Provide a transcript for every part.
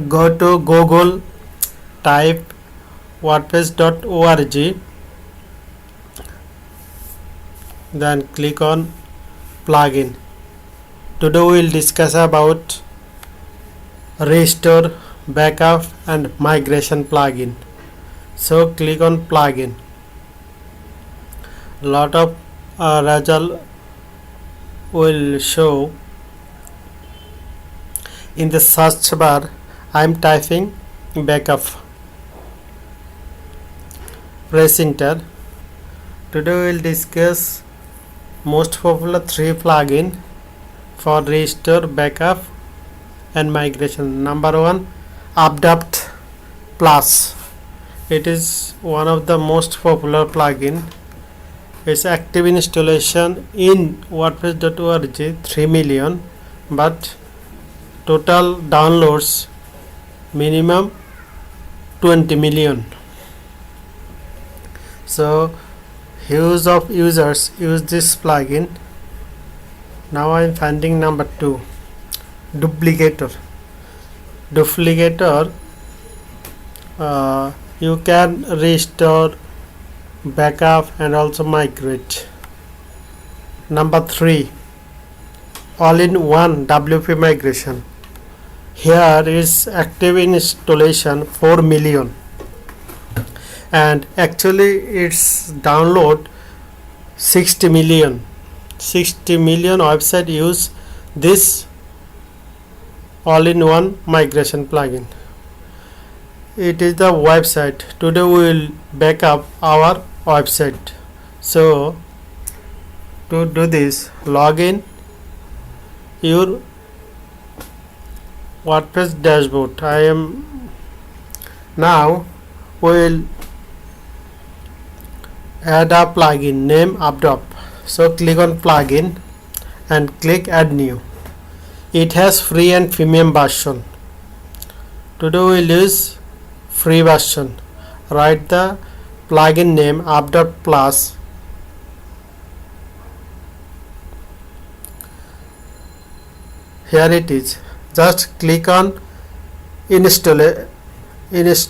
go to Google, type wordpress.org, then click on plugin. Today we will discuss about restore, backup and migration plugin. So click on plugin. Lot of result will show. In the search bar I am typing backup. Press enter. Today we will discuss most popular 3 plugin for restore, backup and migration. Number 1, Updapt Plus. It is one of the most popular plugin. Its active installation in WordPress.org 3 million, but total downloads minimum 20 million. So huge of users use this plugin. Now I am finding number 2, Duplicator. You can restore, backup and also migrate. Number 3, all-in-one WP migration. Here is active installation 4 million, and actually its download 60 million. 60 million website use this all-in-one migration plugin. It is the website. Today we will back up our website. So to do this, log in your WordPress dashboard. I am now will add a plugin name Updapt. So click on plugin and click add new. It has free and premium version. Today we will use free version. Write the plugin name Updapt Plus. Here it is. Just click on installation. This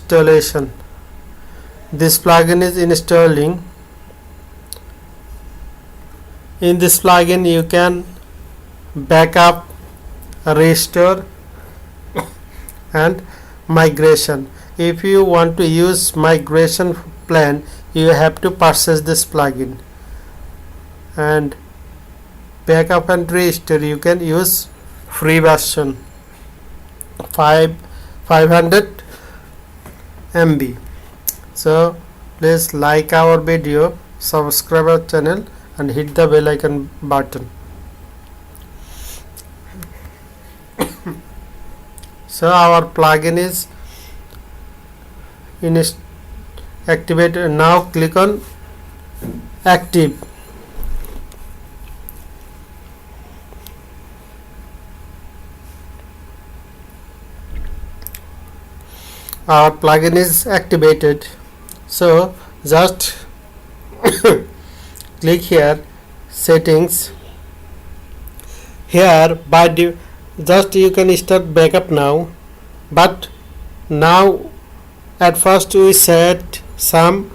plugin is installing. In this plugin you can backup, restore and migration. If you want to use migration plan, you have to purchase this plugin, and backup and restore you can use free version 500 MB. So please like our video, subscribe our channel and hit the bell icon button. So our plugin is activated. Now click on active. Our plugin is activated. So just click here, settings. Here just you can start backup now, but now at first we set some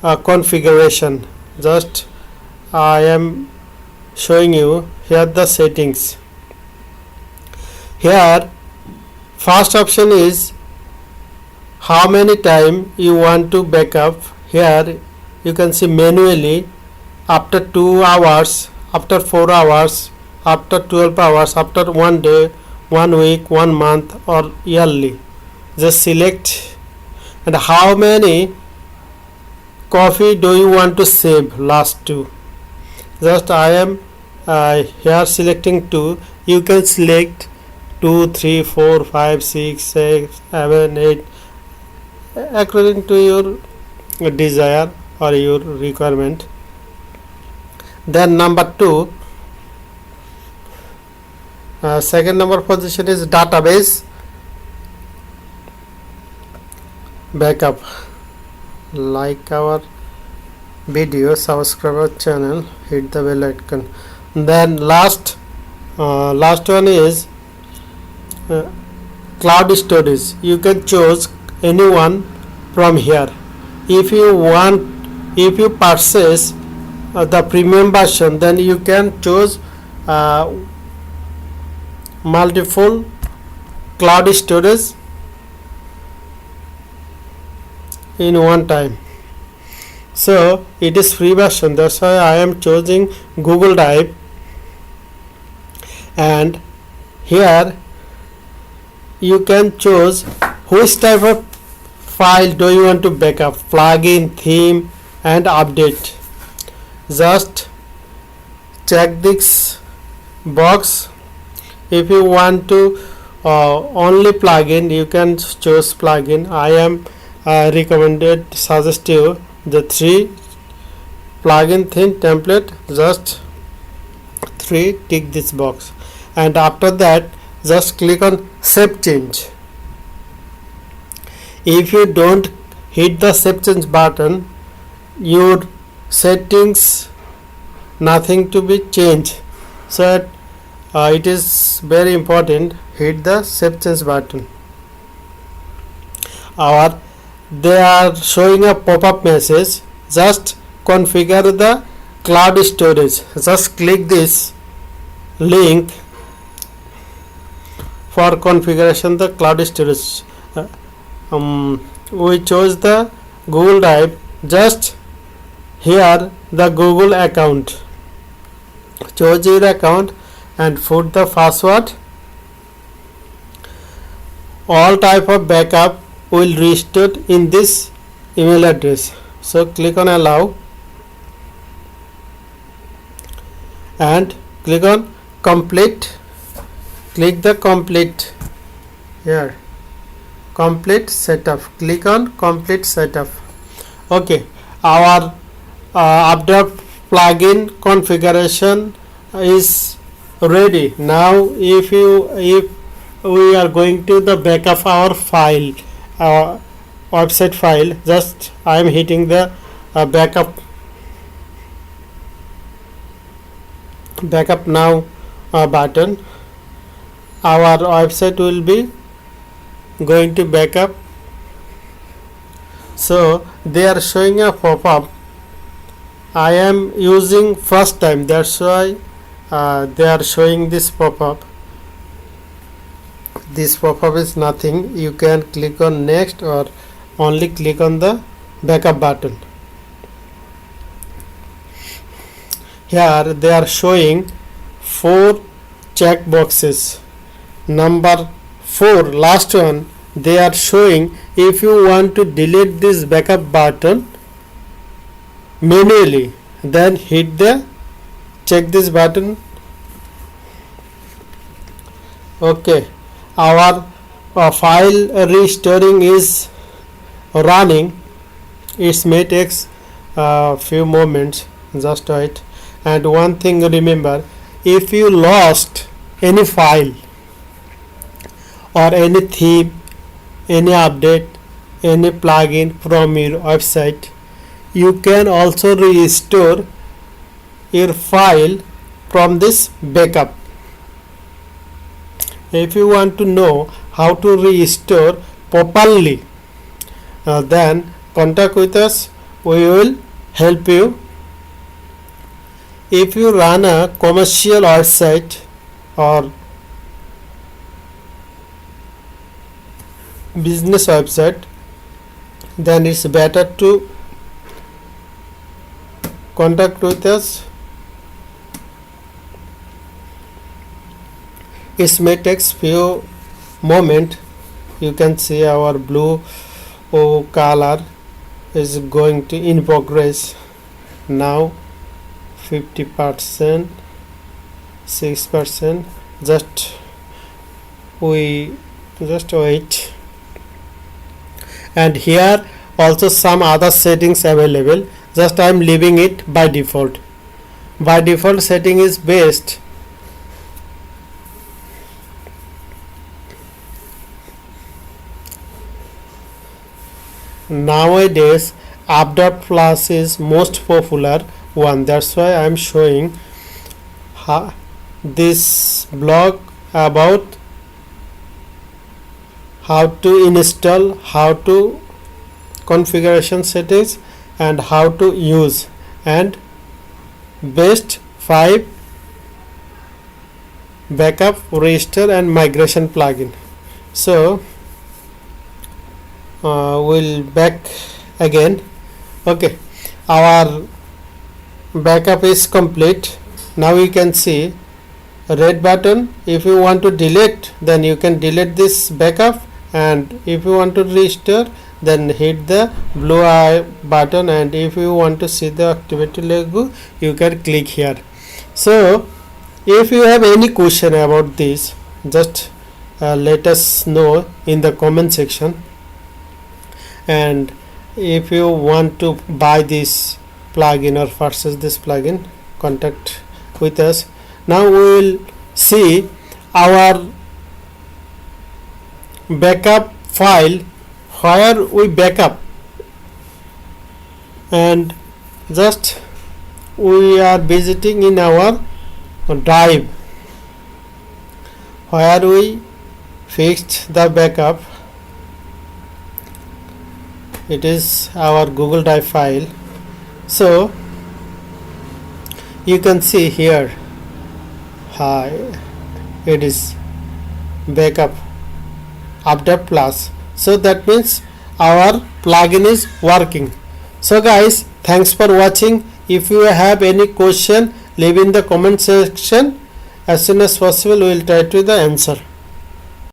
configuration. Just I am showing you here the settings. Here first option is how many time you want to backup. Here you can see manually, after 2 hours, after 4 hours, after 12 hours, after 1 day, 1 week, 1 month or yearly. Just select, and how many copy do you want to save, last 2. Just I am here selecting 2. You can select 2, 3, 4, 5, 6, 7, 8 according to your desire or your requirement. Then number 2, second number position is database backup. Like our video, subscribe our channel, hit the bell icon. Then last one is cloud storage, you can choose anyone from here. If you purchase the premium version, then you can choose multiple cloud storage in one time. So it is free version, that's why I am choosing Google Drive. And here you can choose which type of file do you want to backup, plugin, theme and update. Just check this box. If you want to only plugin, you can choose plugin. I am suggest you the 3 plugin, theme, template. Just 3, tick this box, and after that just click on save change. If you don't hit the save change button, your settings nothing to be changed. So it is very important, hit the save change button. Or they are showing a pop-up message, just configure the cloud storage. Just click this link for configuration the cloud storage. We chose the Google Drive. Just here the Google account, choose your account and put the password. All type of backup will restore in this email address. So click on allow and click on complete. Click the complete here, complete setup. Click on complete setup. Okay, our Updraft plugin configuration is ready. Now if we are going to the backup our file, our website file, just I am hitting the backup now button. Our website will be going to backup. So they are showing a pop-up. I am using first time, that's why they are showing this pop-up. This pop-up is nothing. You can click on next or only click on the backup button. Here they are showing 4 check boxes. Number 4, last one, they are showing if you want to delete this backup button manually, then hit the check this button. Okay, our file restoring is running. It may take few moments, just wait. And one thing remember, if you lost any file or any theme, any update, any plugin from your website, you can also restore your file from this backup. If you want to know how to restore properly, then contact with us, we will help you. If you run a commercial website or business website, then it's better to contact with us. It may take few moment. You can see our blue color is going to in progress now. 50%, 6%. Just wait. And here also some other settings available. Just I am leaving it by default. By default setting is best. Nowadays Updraft Plus is most popular one, that's why I am showing this blog about how to install, how to configuration settings, and how to use, and best 5 backup, restore and migration plugin. So we'll back again. Okay, our backup is complete. Now you can see a red button. If you want to delete, then you can delete this backup, and if you want to restore, then hit the blue eye button, and if you want to see the activity logo, you can click here. So if you have any question about this, just let us know in the comment section. And if you want to buy this plugin or purchase this plugin, contact with us. Now we will see our backup file where we backup, and just we are visiting in our drive where we fixed the backup. It is our Google Drive file. So you can see here, it is backup update plus. So that means our plugin is working. So guys, thanks for watching. If you have any question, leave in the comment section. As soon as possible we will try to the answer.